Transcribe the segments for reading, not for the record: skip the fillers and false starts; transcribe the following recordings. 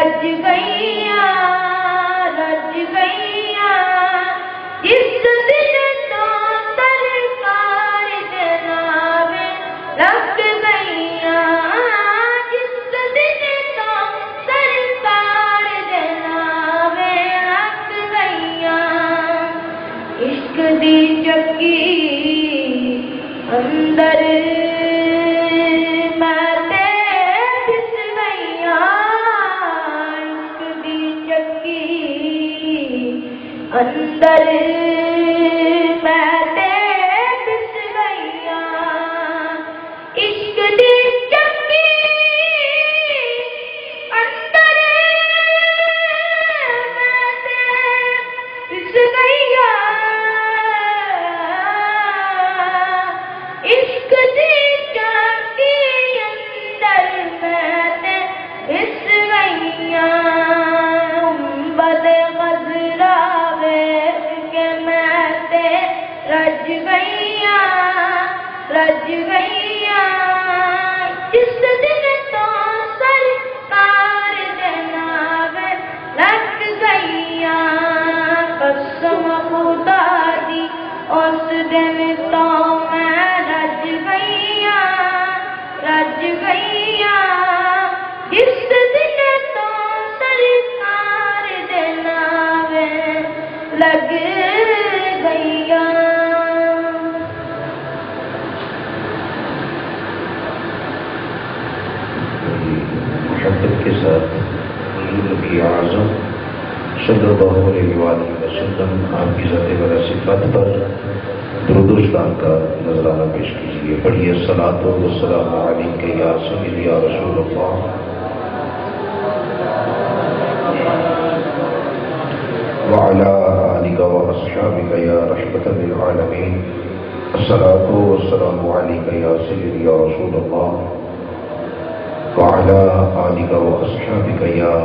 رج گئیاں جس دن تو سرکار جناب لگ گئیاں جس دن تو سرکار جناب لگ گئیاں عشق دی چکی اندر اندر بیٹھے پس گئیاں عشق دی چکی اندر بیٹھے پس گئیاں عشق دی چکی اندر بیٹھے پس گئیاں رج گئیاں جس دن تو سرکار جناب لگ گئیاں قسم خدا دی اس دن تو میں رج گئیاں جس دن تو سرکار جناب لگ گئیاں محبت کے ساتھ حضور نبی اعظم صلی اللہ علیہ وآلہ وسلم آپ کی ذات والا صفات پر درود و سلام کا نذرانہ پیش کیجیے. پڑھیے الصلاۃ والسلام علیک یا سیدی یا رسول اللہ وعلى آلك وأصحابك يا رحمة للعالمين. الصلاة والسلام عليك يا سيدي يا رسول الله وعلى آلك وأصحابك يا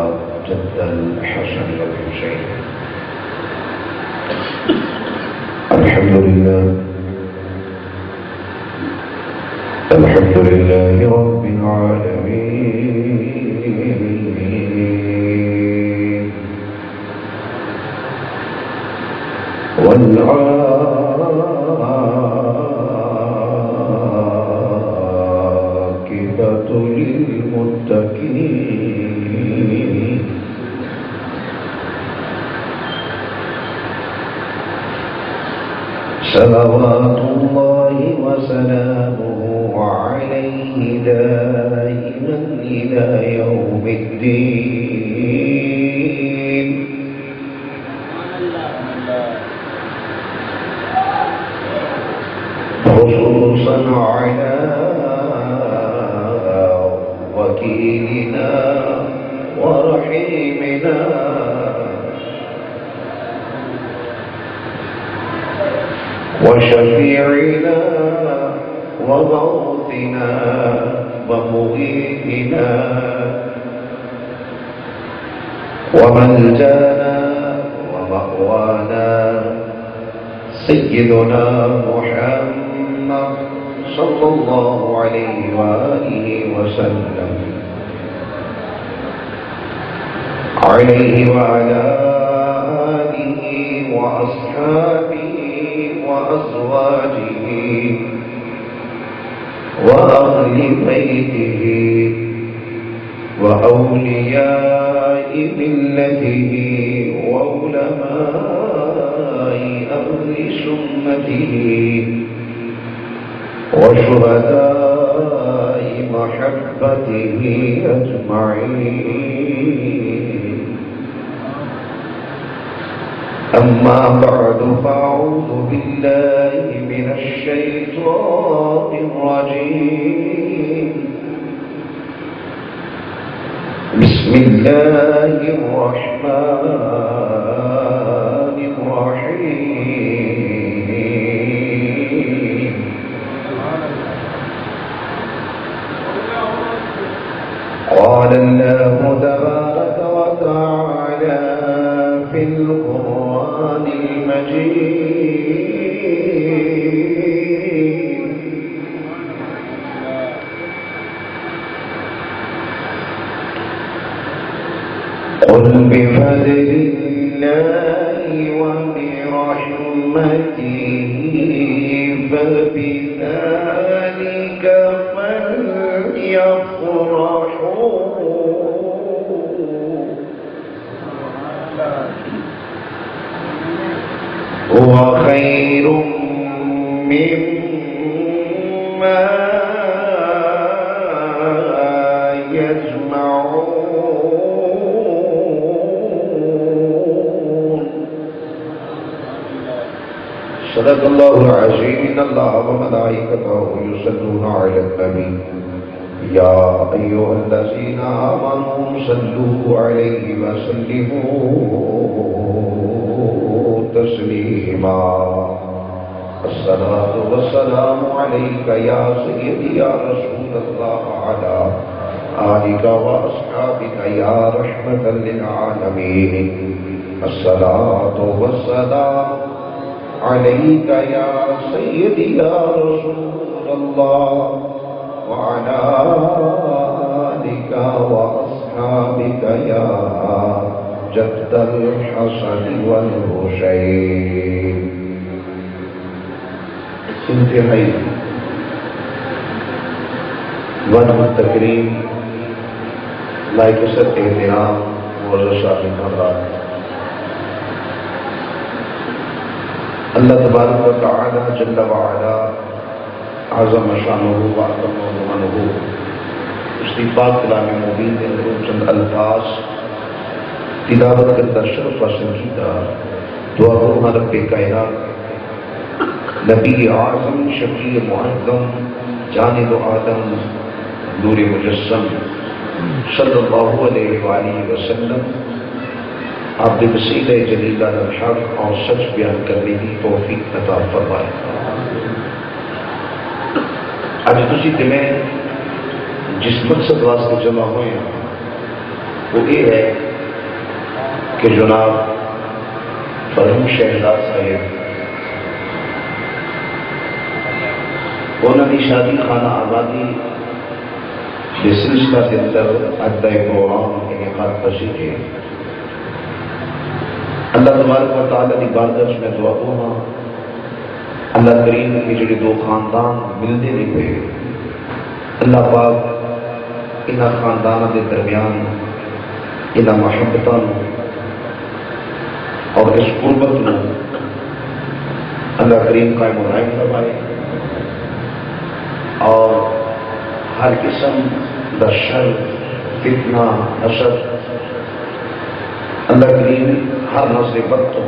جد الحسن والحسين. الحمد لله رب العالمين والعاقبة للمتقين. صلوات الله وسلامه عليه دائما إلى يوم الدين. خصوصا على وكيلنا ورحيمنا وشفيعنا وغوثنا ومغيثنا وملجانا ومأوانا سيدنا محمد صلى الله عليه وآله وسلم عليه وعلى آله وأصحابه وأزواجه وأهل بيته وأولياء ملته وعلماء أهل سنته وشهداء محبته أجمعين. أما بعد فأعوذ بالله من الشيطان الرجيم. بسم الله الرحمن الرحيم. قال الله تبارك وتعالى في القرآن المجيد. قل بفضل الله وبرحمته فبذلك فليفرحوا هو خير مما يجمعون. صدق الله العظيم. إن الله وملائكته يصلون على النبي يا أيها الذين آمنوا صلوا عليه وسلموا تسليما. الصلاة والسلام عليك يا سيدي يا رسول الله على آلك وأصحابك يا رحمة للعالمين. الصلاة والسلام عليك يا سيدي يا رسول الله وعلى آلك وأصحابك يا جد الحسن والحسين. انتہائی وجہ تقریب لائق سر احترام معزز شاہد حضرات، اللہ تبارک و تعالی جل وعلا اعظم شانہ و اعظم عنہ اس کی پاک کلام مبین کے اندر چند الفاظ تلاوت کے اندر شرف حاصل کیتا. دعا کروں رب کائنات نبی اعظم شفیع معظم جانب آدم نور مجسم صلی اللہ علیہ وآلہ وسلم آپ کے وسیلہ جلیلہ الحق اور سچ بیان کرنے کی توفیق عطا فرمائے. اج تسی تے میں جس مقصد واسطے جمع ہوئے ہیں وہ یہ ہے کہ جناب فرحم شہزاد صاحب انہوں نے شادی خانہ آبادی کے سلسلہ کے اندر ادھا پروگرام انعقاد پذیر ہے. اللہ تبارک و تعالیٰ کی بارگاہ میں دعا کرنا اللہ کریم کے جڑے دو خاندان ملتے نہیں پے، اللہ پاک ان خاندانوں کے درمیان ان محبتوں اور اس قربت میں اللہ کریم قائم و دائم فرمائے اور ہر قسم کا شر فتنہ حسد اللہ کریم ہر نظر بد تو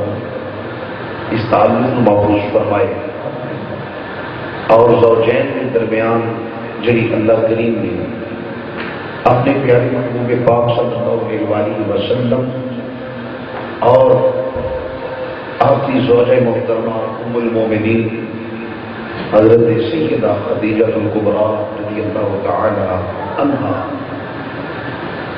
اس تعلق کو محفوظ فرمائے اور زوجین کے درمیان جڑی اللہ کریم نے اپنے پیارے محبوب پاک صلی اللہ علیہ وسلم اور آپ کی زوجہ محترمہ ام المومنین حضرت سیدہ خدیجہ الکبریٰ رضی اللہ تعالی عنہا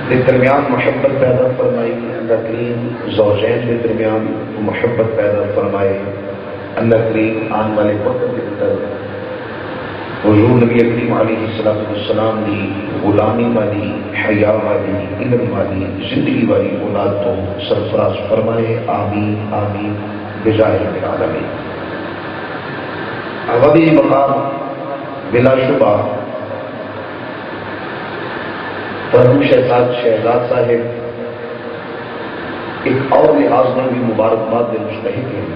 کے درمیان محبت پیدا فرمائی. اللہ کریم زوجین کے درمیان محبت پیدا فرمائے. اللہ کریم آنے والے وقت کے اندر حضور نبی کریم علیہ السلام کی غلامی والی حیا والی علم والی زندگی والی اولاد تو سرفراز فرمائے. آمین آمین بجاہ العالمین. آبادی مقام بلا شبہ فرحم شہزاد صاحب ایک اور لحاظ میں بھی مبارکباد کے مستحق ہیں.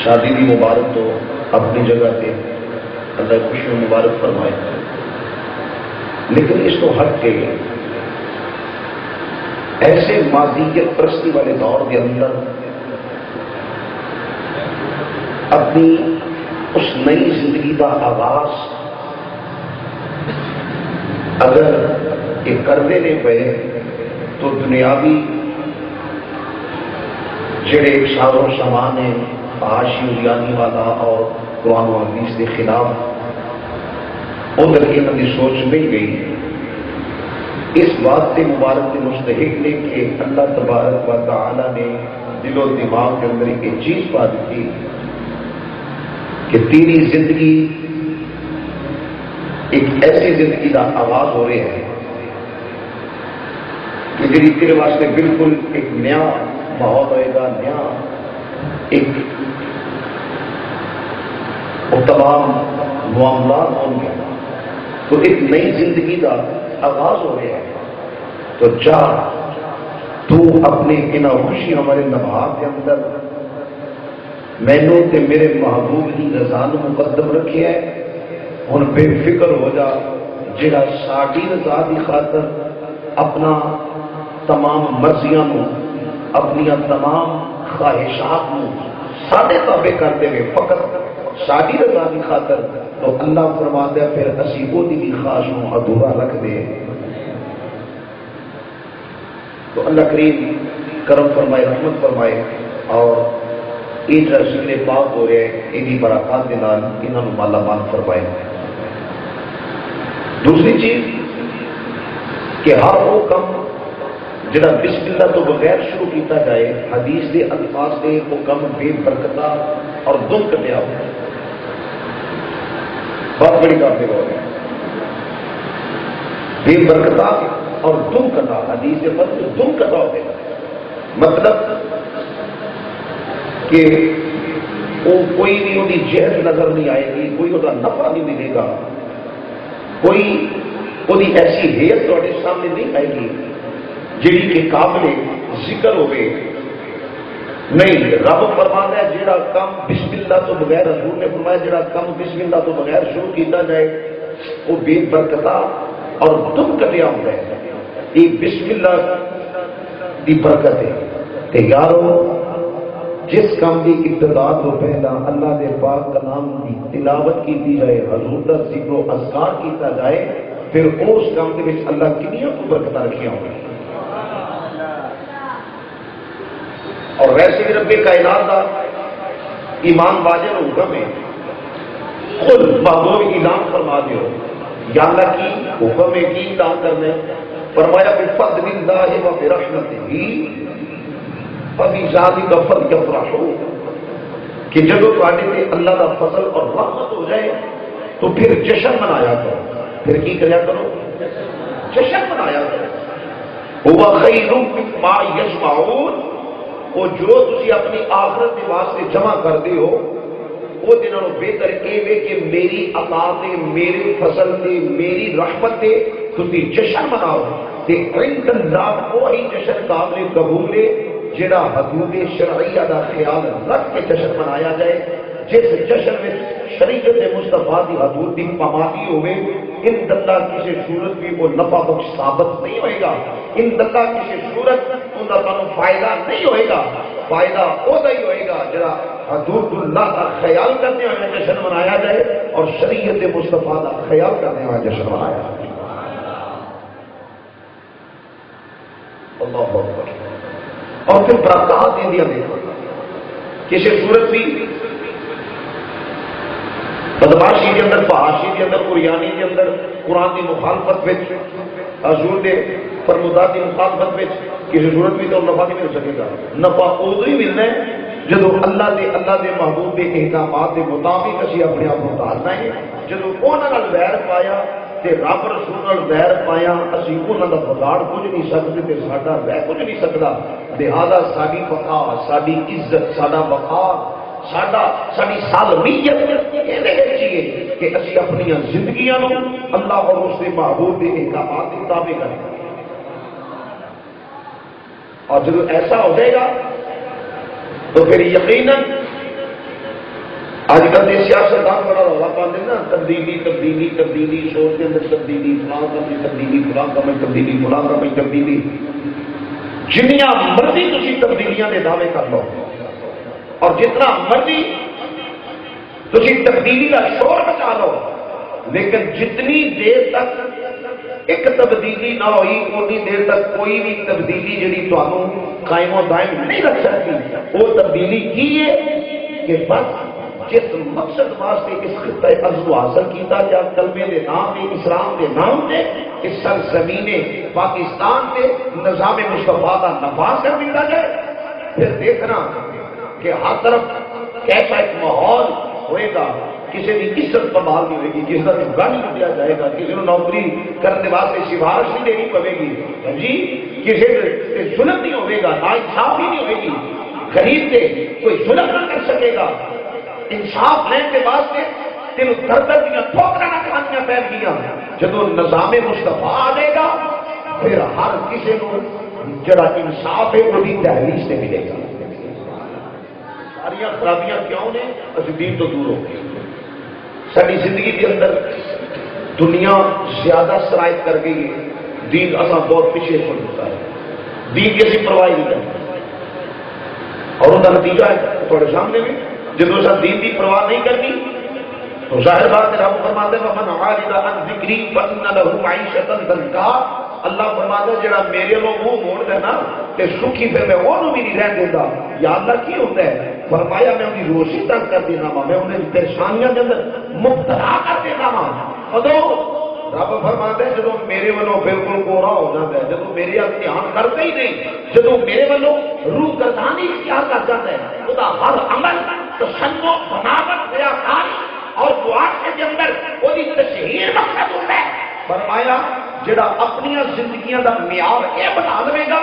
شادی بھی مبارک تو اپنی جگہ پہ اللہ خوشی میں مبارک فرمائے، لیکن اس کو ہٹ کے ایسے مادیت پرستی والے دور کے اندر اپنی اس نئی زندگی کا آغاز اگر یہ کرتے نہیں پے تو دنیاوی جڑے شار و سامان ہیں فحاشی اریانی والا اور قرآن و حدیث کے خلاف ادھر انہوں کی سوچ نہیں گئی. اس بات سے مبارک کے مستحق نے کہ اللہ تبارک و تعالی نے دل و دماغ کے اندر ایک چیز پا دی کہ تیری زندگی ایک ایسی زندگی کا آغاز ہو رہا ہے کہ جی تیرے واسطے بالکل ایک نیا ماحول ہوئے گا، نیا ایک وہ تمام معاملات ہوں گے، تو ایک نئی زندگی کا آغاز ہو گیا ہے۔ تو جا تو اپنے ان خوشی ہمارے لمحات کے اندر مینو تے میرے محبوب کی رضا نو مقدم رکھے ہے، ہن بے فکر ہو جا، جڑا ساڈی رضا کی خاطر اپنا تمام مرضیاں نو، اپنی تمام خواہشات نو ساڈے تابع کرتے ہوئے فقط ساڈی رضا کی خاطر، تو اللہ فرماتا ہے پھر اسی وہ دی خواہش نو ادھورا رکھ دے۔ تو اللہ کریم کرم فرمائے، رحمت فرمائے، اور یہ جو ذکر پاک ہو رہے ہیں یہ برکات کے نال انہاں نو مالا مال فرمائے۔ دوسری چیز کہ ہر وہ کم جڑا بسم اللہ تو بغیر شروع کیتا جائے، حدیث کے الفاظ سے وہ کم بے برکتہ اور دم کٹیا ہو، بہت بڑی بات ہے، بے برکتہ اور دم کٹا، حدیث کے مطلب دم کٹا ہو گیا، مطلب کہ وہ کوئی بھی وہ جہر نظر نہیں آئے گی، کوئی وہ نفع نہیں ملے گا، کوئی وہ ایسی حیت تھوڑے سامنے نہیں آئے گی جیڑی کے قابل ذکر ہوئے۔ نہیں، رب فرماتا ہے جیڑا کم بسم اللہ تو بغیر، حضور نے فرمایا جیڑا کم بسم اللہ تو بغیر شروع کیتا جائے وہ بے برکتہ اور دم کٹیا ہوتا ہے۔ یہ بسم اللہ دی برکت ہے کہ یارو جس کام کی ابتدا تو پہلا اللہ دے پاک کلام کی تلاوت کی جائے، حضور کا ذکر و اذکار کیتا جائے، پھر اس کام کے وچ اللہ کنیاں کو برکتاں رکھیاں ہوئی۔ اور ویسے بھی رب کائنات کا ایمان واجب حکم ہے، خود محبوب اعلان فرما دیو، یا اللہ کی حکم ہے کی اعلان کرنا ہے، فرمایا بفضل اللہ و برحمتہ فبذلک فلیفرحوا، کہ جب تواڈے تے اللہ کا فضل اور رحمت ہو جائے تو پھر جشن منایا کرو، پھر کی کریا کرو، جشن منایا کرو۔ هو خیر مما یجمعون، وہ جو تسی اپنی آخرت کے واسطے جمع کرتے ہو وہ دنوں بہتر یہ ہے کہ میری عطا تے، میرے فضل تے، میری رحمت تے تسی جشن مناؤ، تے عند اللہ وہی جشن قابل قبول ہے جڑا حدود شرعیہ دا خیال رکھ کے جشن منایا جائے، جس جشن میں شریعت مصطفیٰ دی حدود دی پامالی ہوئے، ان اللہ کسی صورت بھی وہ نفع بخش ثابت نہیں ہوئے گا، ان اللہ کسی صورت ان کا فائدہ نہیں ہوئے گا، فائدہ ہوتا ہی ہوئے گا جڑا حدود اللہ کا خیال کرنے ہوئے جشن منایا جائے اور شریعت مصطفیٰ کا خیال کرنے ہوئے جشن منایا جائے۔ اللہ اکبر۔ اور پھر برکات دیا دیکھو، کسی صورت بھی بدماشی کے اندر، فحاشی کے اندر، قریانی کے اندر، قرآن کی مخالفت وچ، حضور دے فرمودات کی مخالفت وچ کسی صورت بھی تو نفع نہیں مل سکے گا۔ نفع ادو ہی ملنا ہے جدو اللہ دے محبوب کے احکامات کے مطابق اسی اپنے آپ کو ڈالنا ہے، جدو انہاں نال ویر پایا تے رب رسول نال ویر پایا، اسی انہاں دا بگاڑ کچھ نہیں سکتے تے ساڈا ویر کچھ نہیں سکتا، لہذا ساری بقا، ساری عزت، ساڈا وقار، ساری سالمیت یہ چاہیے کہ اسی اپنی زندگیاں نو اللہ اور اس کے محبوب کے احکامات کے تابع کریں، اور جب ایسا ہو جائے گا تو پھر یقیناً آج کل یہ سیاستدان بڑا رولا پاتے ہیں نا، تبدیلی تبدیلی تبدیلی، سوچ کے اندر تبدیلی، فلاں کام میں تبدیلی، فلاں کام میں تبدیلی، فلاں کام میں تبدیلی، جنیاں مرضی تسی تبدیلیاں کے دعوے کر لو اور جتنا مرضی تسی تبدیلی کا شور مچا لو، لیکن جتنی دیر تک ایک تبدیلی نہ ہوئی اتنی دیر تک کوئی بھی تبدیلی جڑی تمہوں قائم و دائم نہیں رکھ سکتی۔ وہ تبدیلی کی ہے کہ بس جس مقصد واسطے اس خطہ ارض حاصل کیتا گیا، کلمے دے نام تے، اسلام دے نام تے، اس سرزمین پاکستان تے نظام مصطفیٰ کا نفاذ کر دیا جائے، پھر دیکھنا کہ ہر طرف کیسا ایک ماحول ہوئے گا کسی کی عزت پمال نہیں ہوئے گی، کسی کا جھگا نہیں لٹیا جائے گا، کسی کو نوکری کرنے واسطے سفارش نہیں دینی پڑے گی جی، کسی سے ظلم نہیں ہوئے گا، نا انصافی نہیں ہوئے گی، غریب سے کوئی ظلم نہ کر سکے گا، انصاف لینے کے واسطے تین دردر دیا ٹھوکرا نہ کھانیاں پہ گیا، جب نظام مصطفیٰ آ جائے گا پھر ہر کسی کو جڑا انصاف ہے وہ دہلیز سے ملے گا۔ ساری خرابیاں کیوں نے؟ اسی دین تو دور ہو گئے، ساری زندگی کے اندر دنیا زیادہ شرائط کر گئی ہے، دین اصا بہت پیچھے چھوڑ دیتا ہے، دین کی اسی پرواہ نہیں کرتے، اور ان کا نتیجہ ہے تھوڑے سامنے میں جب اس دین کی پرواہ نہیں کرتی تو ظاہر بات ہے رب فرماتے ہیں ومن عارض عن ذکری فإن له معیشۃ ضنکا، اللہ فرماتا ہے جڑا میرے لوگ منہ موڑ دے نا تے سکھی پہ میں وہ بھی نہیں رہ دیتا، یا اللہ کی ہوتا ہے؟ فرمایا میں انہیں روشی تنگ کر دینا وا، میں انہیں پریشانیاں کے اندر مبتلا کر دینا وا۔ ادو رب فرماتا ہے جدو میرے والوں بالکل گورا ہو جاتا ہے، جدو میرے دھیان کرتے ہی نہیں، جدو میرے والوں روح گردانی اختیار کر جاتا ہے، خدا ہر عمل تشنع بناوٹ ریاکاری اور دعا کے اندر وہی تشہیر مقصد ہوتا ہے۔ فرمایا جڑا اپنی زندگیاں دا معیار یہ بنا لے گا،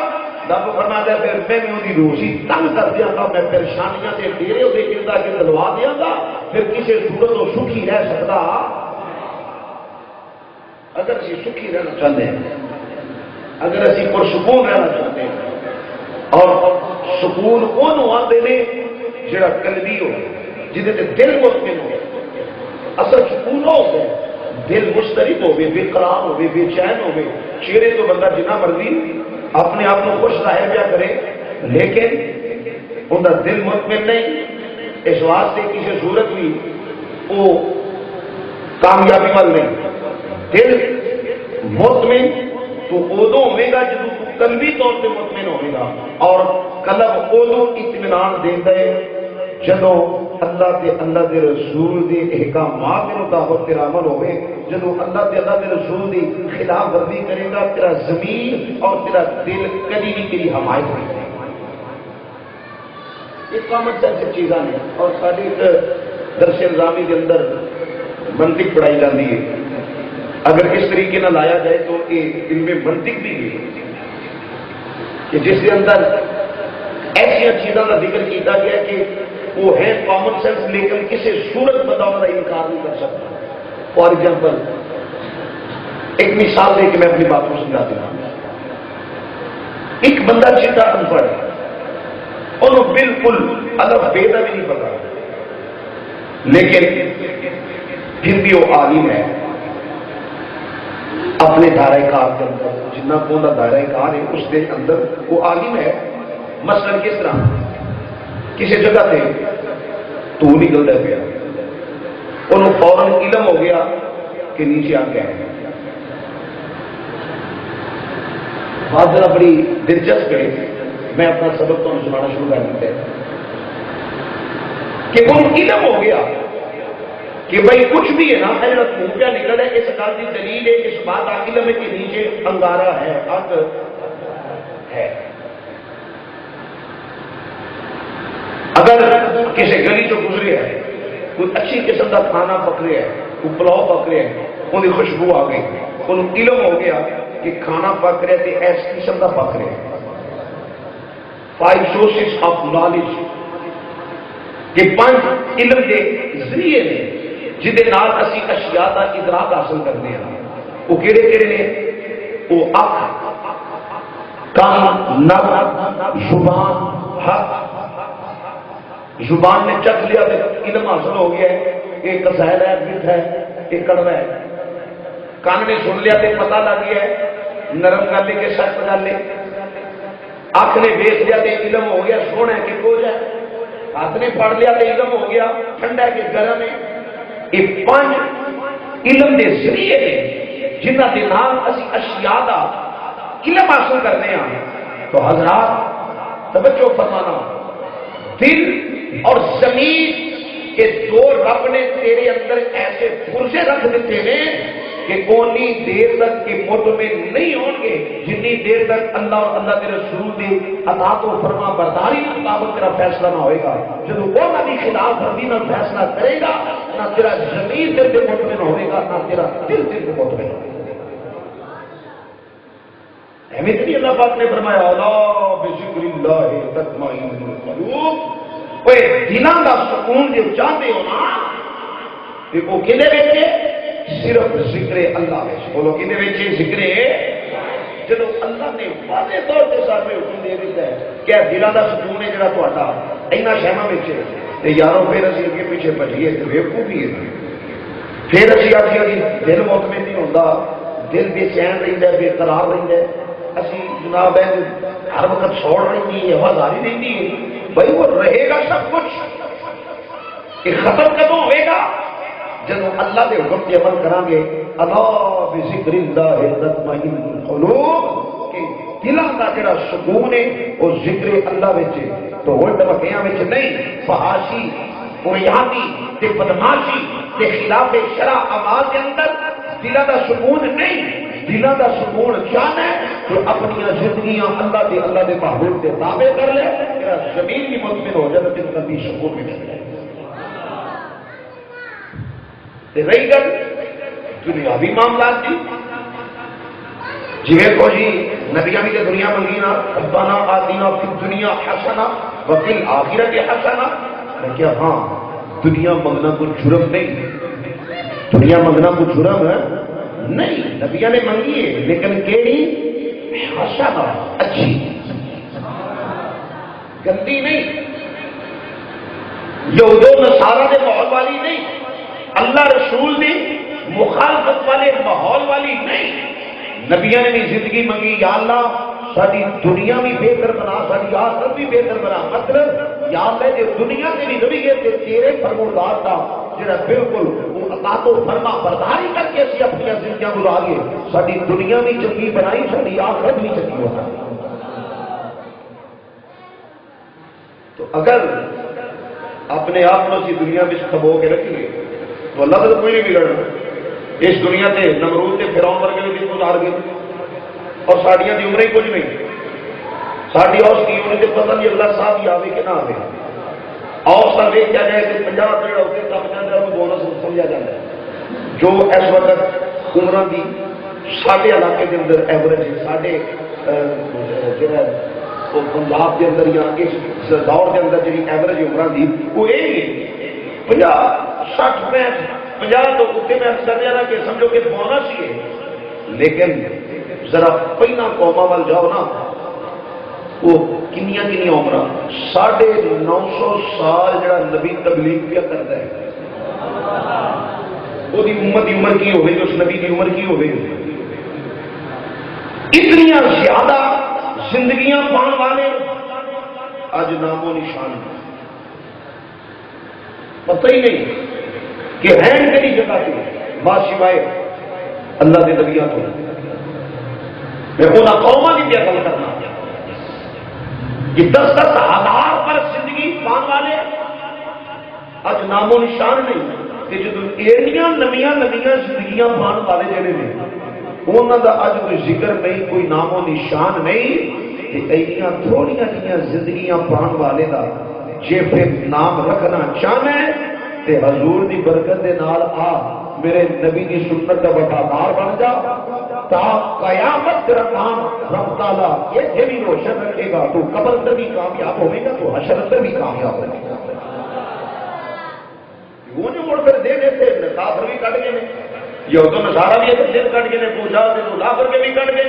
رب فرماتا ہے پھر میں بھی وہی روزی تنگ کر دیا گا، میں پریشانیاں کے ڈیرے ہوتے گردا کے دلوا دیا گا، پھر کسی صورت وہ سکھی رہ سکتا۔ اگر اسی سکھی رہنا چاہتے ہیں، اگر اسی پرسکون رہنا چاہتے ہیں، اور سکون انہوں آتے نے جڑا قلبی ہو، جہاں سے دل مطمئن ہو، اصل سکون ہو گئے دل مسترد ہوئے، بے قرار ہوئے، بے چین ہوئے، چہرے تو بندہ جنا مرضی اپنے آپ کو خوش ظاہر کیا کرے لیکن ان کا دل مطمئن نہیں، اس واسطے کسی صورت بھی وہ کامیابی وال نہیں۔ دل مطمئن تو ادو ہوئے گا جب تو قلبی طور پہ مطمئن ہوئے گا، اور قلب ادو اطمینان دیتا ہے جدو اللہ تے اللہ دے رسول دے احکامات کے مطابق تیرا عمل ہوئے، جدو اللہ تے اللہ دے رسول دی خلاف ورزی کرے گا تیرا ضمیر اور تیرا دل کبھی بھی تیری حمایت نہیں کرے گا۔ یہ کامن سینس چیزاں ہیں، اور ساری درس نظامی کے اندر منطق پڑھائی جاتی ہے، اگر اس طریقے نہ لایا جائے تو ان میں منطق بھی ہے کہ جس کے اندر ایسی چیزوں کا ذکر کیا گیا کہ وہ ہے کامن سینس لیکن کسی صورت بتاؤ کا انکار نہیں کر سکتا۔ فار ایگزامپل ایک مثال دے کے میں اپنی بات کو سمجھاتا ہوں۔ ایک بندہ چٹا ان پڑھ ہے، انہوں بالکل الف بے کا بھی نہیں پتا، لیکن پھر بھی وہ عالم ہے اپنے دائرہ کار کے اندر، جنہ کو دائرہ کار ہے اس کے اندر وہ عالم ہے۔ مثلا کس طرح کسی جگہ پہ تو نکلتا پیا، انہوں فوراً علم ہو گیا کہ نیچے آ گیا ہے۔ بات ذرا بڑی دلچسپ ہے، میں اپنا سبق تو سنانا شروع کر دیتا ہے کہ انہوں علم ہو گیا کہ بھائی کچھ بھی ہے نا میرا پھوکیا نکل ہے، اس بات کی دلیل ہے، اس بات کا علم ہے کہ نیچے انگارا ہے، آگ ہے۔ اگر کسی گلی چو گزرے ہے، کوئی اچھی قسم کا کھانا پک رہا ہے، کوئی پلاؤ پک رہا ہے، ان کی خوشبو آ گئی، انہوں علم ہو گیا کہ کھانا پک رہا ہے تو اس قسم کا پک رہا ہے۔ 5 sources of knowledge کہ 5 علم کے ذریعے نے جہدے نال اسی اشیاء کا ادراک حاصل کرنے ہیں، وہ کہڑے کہڑے نے؟ وہ اکھ، کان، نک، زبان، ہاتھ۔ زبان نے چکھ لیا تو علم حاصل ہو گیا ہے، ایک زہر ہے، میٹھا ہے، ایک کڑوا ہے۔ کان نے سن لیا تو پتہ لگ گیا ہے، نرم کر لے کے سخت کر لے۔ اکھ نے دیکھ لیا تو علم ہو گیا سونا ہے کہ کوج ہے۔ ہاتھ نے پڑھ لیا تو علم ہو گیا ٹھنڈا ہے کہ گرم ہے۔ یہ 5 علم کے ذریعے نے جنہ کے نام اسی اشیاء کا علم حاصل کرنے ہیں۔ تو حضرات توجہ فرمانا، دل اور زمین کے دو رب نے تیرے اندر ایسے پرزے رکھ دیتے ہیں کہ اونی دیر تک کہ مطمئن نہیں ہوں گے جنی دیر تک اللہ اور اللہ کے رسول کی اطاعت و فرما برداری کے مطابق تیرا فیصلہ نہ ہوئے گا. جب وہ نہ بھی خلاف ورزی نہ فیصلہ کرے گا نہ تیرا ضمیر دل سے مطمئن ہوئے گا نہ تیرا دل سے مطمئن ہوگا. احمد بھی اللہ پاک نے فرمایا الا بذکر اللہ تطمئن القلوب. اوے دلاں دا سکون جو چاہتے ہو نا تے وہ کدے وچ صرف ذکر اللہ وچ. بولو کدے وچ ذکر جدو اللہ نے واضح طور تے سامنے حکم دے دیتا ہے کہ دلاں دا سکون ہے جڑا تہاڈا اینا شہماں وچ تے یارو پھر اسی اگے پیچھے بھجیے تے ویکوفی ہے. پھر اسی آکھیا جی دل مطمئن نہیں ہوندا, دل بے چین رہندا ہے, بے قرار رہندا ہے. اسی جناب ہے ہر وقت چھوڑ رہی ہے, آوازاری رہتی ہے. بھائی وہ رہے گا سب کچھ کہ ختم کدوں ہوئے گا جب اللہ کے حکم کی عمل کریں گے. الا بذکر اللہ تطمئن القلوب کہ دلاں دا جڑا سکون ہے وہ ذکر اللہ وچ ہے. تو وہ دمکیاں وچ نہیں فحاشی قریابی تے بدماشی تے خلاف شرع اعمال کے اندر دلاں دا سکون نہیں. دلاں دا سکون چاہنا ہے تو اپنی زندگیاں اللہ دے محبوب کے تابع کر لے, تیرا زمین بھی مطمئن ہو جائے تو کبھی سکون بھی مل جائے. رہی گل دنیاوی معاملات کی جی کو جی نبیاں بھی دنیا منگی نا ربنا آتنا فی الدنیا حسنہ وفی الآخرۃ حسنہ. میں کیا ہاں دنیا منگنا کوئی جرم نہیں, دنیا منگنا کوئی جرم ہے نہیں. نبیاں نے منگی ہے لیکن کیڑی حسنہ اچھی, گندی نہیں, یہود و نصارہ کے ماحول والی نہیں, اللہ رسول نے مخالفت والے ماحول والی نہیں. نبیاں نے بھی زندگی منگی یا اللہ ساری دنیا بھی بہتر بنا, ساری آخرت بھی بہتر بنا. مطلب یا اللہ جو دنیا کے بھی نبی ہے تیرے فرمودار کا جڑا بالکل وہ اطاعت و فرما برداری کر کے اسی اپنی زندگیاں گزاریے, ساری دنیا بھی چنگی بنائی, ساری آخرت بھی چنگی ہونا. تو اگر اپنے آپ کو اسی دنیا میں کھبو کے رکھیے تو اللہ تو کوئی نہیں بگڑنا. اس دنیا سے نمرود کے فرعون ورگے بھی دن گزار گئے اور ساڑیاں دی عمریں کچھ نہیں. ساری اوس کی انہیں تو پتہ نہیں اگلا ساتھ ہی آوے کہ نہ آوے. اوس کا دیکھ کیا جائے کہ 50 پیڑ ہوتے تب جانے میں بونس سمجھا جاتا ہے. جو اس وقت عمرہ دی ساڈے علاقے کے اندر ایوریج ساڈے جڑا پنجاب کے اندر یا اس دور کے اندر جی ایوریج عمرہ دی وہ یہی ہے 50 60 50 تو اتنے میں کر جانا کہ سمجھو کہ بونس ہی ہے. لیکن ذرا پہلا قوما وال جاؤ نا وہ کنیاں عمر 950 سال جڑا نبی تبلیغ پہ کرتا ہے وہ امت کی عمر کی ہوگی, اس نبی کی عمر کی ہوگی. اتنی زیادہ زندگیاں پان والے اج نام و نشان پتہ ہی نہیں کہ ہیں کئی جگہ سے با سوائے اللہ کے نبیوں کو. میں انہاں قوماں کی گل کرنا کہ 10-10 ہزار پر زندگی پان والے اج نام و نشان نہیں. کہ جب ایڈیاں نمیاں زندگیاں پان والے جڑے نے انہاں دا اج کوئی ذکر نہیں, کوئی نام و نشان نہیں. ایڈیاں تھوڑیاں جہاں زندگیاں پان والے دا جے پھر نام رکھنا چاہنا ہے تے حضور دی برکت دے نال آ میرے نبی دی سنت کا وفادار بن جا تا قیامت تیرا نام رب تعالیٰ یہ بھی روشن رکھے گا. تو قبر اندر بھی کامیاب ہوئے گا, تو حشر اندر بھی کامیاب ہوئے گا. وہ جو مڑ پھر دے دیتے کافر بھی کٹ گئے یہود و نصارہ بھی دل کٹ گئے, پوجا دے تو لا کر کے بھی کٹ گئے.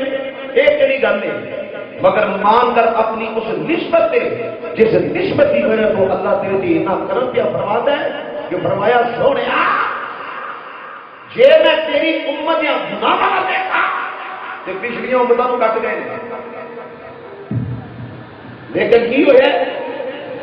ایک کہڑی گل نہیں مگر مان کر اپنی اس نسبت دے جس نسبت کی وجہ تو اللہ تیرے دی اتنا کرم کیا فرماتا ہے کہ فرمایا سونے جے میں تیری امت یا گناہ والا دیکھا تو پچھلیاں امتوں کو کٹ گئے. لیکن کی ہوئے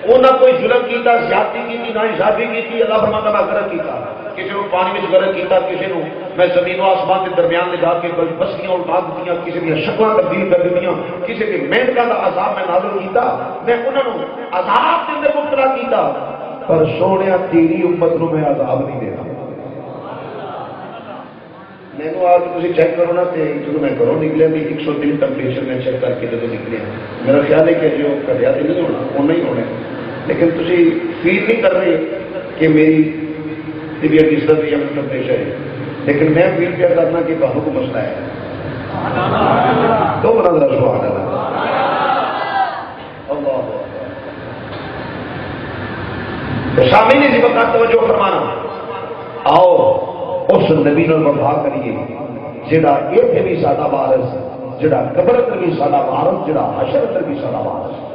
انہیں کوئی ظلم کیتا, زیادتی کی, نا انصافی کی, اللہ فرماتا میں غرق کیتا, کسی کو پانی میں غرق کیتا, کسی کو میں زمین و آسمان کے درمیان لے جا کے بستیاں اٹھا دیتی, کسی کی شکل تبدیل کر دیتی, کسی کی محنت کا عذاب میں نازل کیتا, میں انہوں نے عذاب کے اندر مبتلا کیتا. پر سونے تیری امت نو میں عذاب نہیں دیتا. مینو آ کے تھی چیک کرو نا تو جب میں گھروں نکلیا بھی 103 ٹمپریچر میں چیک کر کے جب نکلیا میرا خیال ہے کہ جو گھٹیا تو نہیں ہونا اُنہ ہی ہونا لیکن تھی فیل نہیں کر رہے کہ میری طبیعت اس طرح یا ٹمپریچر ہے لیکن میں فیل کیا کرنا کہ بہو کو مسئلہ ہے تو بنا ذرا سبحان اللہ شامل نہیں سی وقت توجہ فرمانا آؤ اس نبی نال وفا کریے جڑا اتنے بھی ساڈا وارث جڑا قبر اندر بھی ساڈا وارث جڑا حشر اندر بھی ساڈا وارث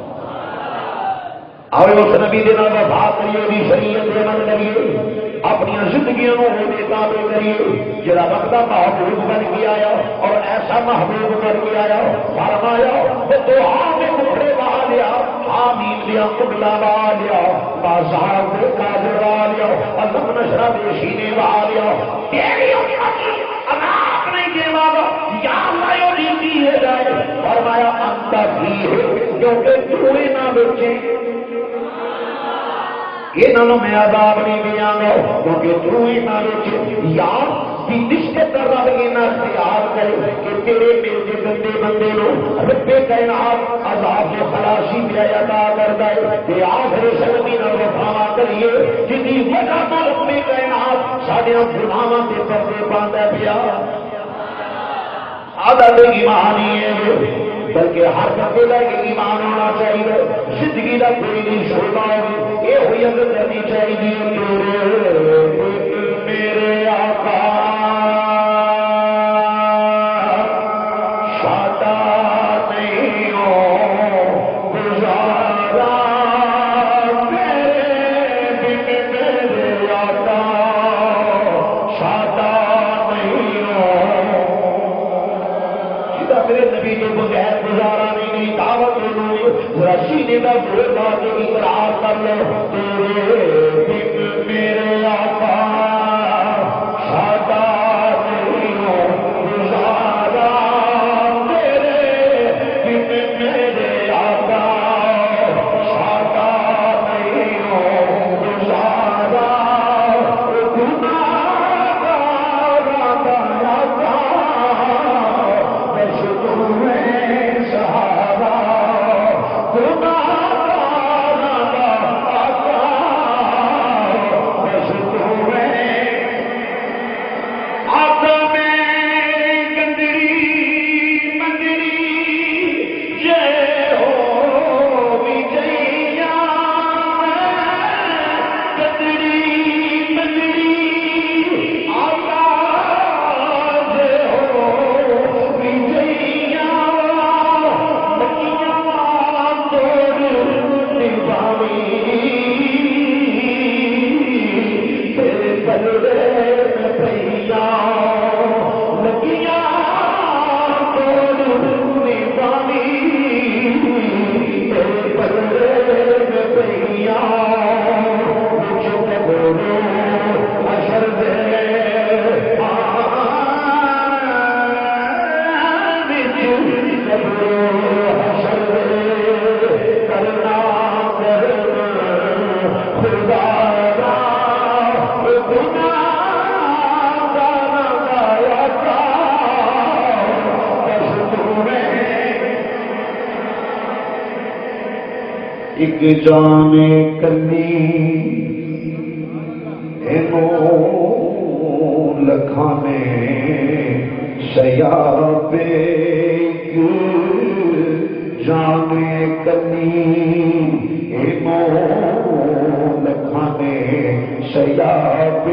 آؤ اس نبی دے نال وفا کریے دی شریعت دے عمل کریے اپنی زندگیاں ہونے تابع کریے جڑا وقت محبوب بن کے آیا اور ایسا محبوب بن کے آیا فرمایا وہ دعا میں کپڑے بہا لیا آمین لیا قبلہ بہا لیا بازار دے قادر بہا لیا علم نشرہ دے سینے بہا لیا تیری عذاب نہیں دے والا یا اللہ یو ریتی ہے جائے فرمایا انتا بھی ہے کیونکہ توڑے نہ بچے یہ نہ میں عذاب نہیں دیا گا کیونکہ تو ہی نہ روچے یار کی نشت کر رہا ہے نہ اختیار کرے کہ تیرے میرے گندے بندے لو رب کائنات عذاب سے خلاصی دیا عطا کر دے کہ آخر سلمی نہ وفا کریے جتنی وجہ تو رب کائنات ساڑھے گناہاں کے پردے باندھا پیا عادت ایمانی ہے بلکہ ہر بندے کا ایمان ہونا چاہیے زندگی کا کوئی نہیں چھوڑنا یہ ہوئی اگر کرنی چاہیے میرے آقا شادا نہیں ہو گزارا میرے بن میرے آقا شادا نہیں ہو میرے نبی کے بغیر گزارا نہیں دعوت سینے کا بول لا کے اقرار کر لو تیرے بن میرے آقا شادا نہیں ہو گزارا تیرے بن میرے آقا شادا نہیں ہو گزارا ایک جان کنی لکھانے شیاب جان کنی لکھانے شیاب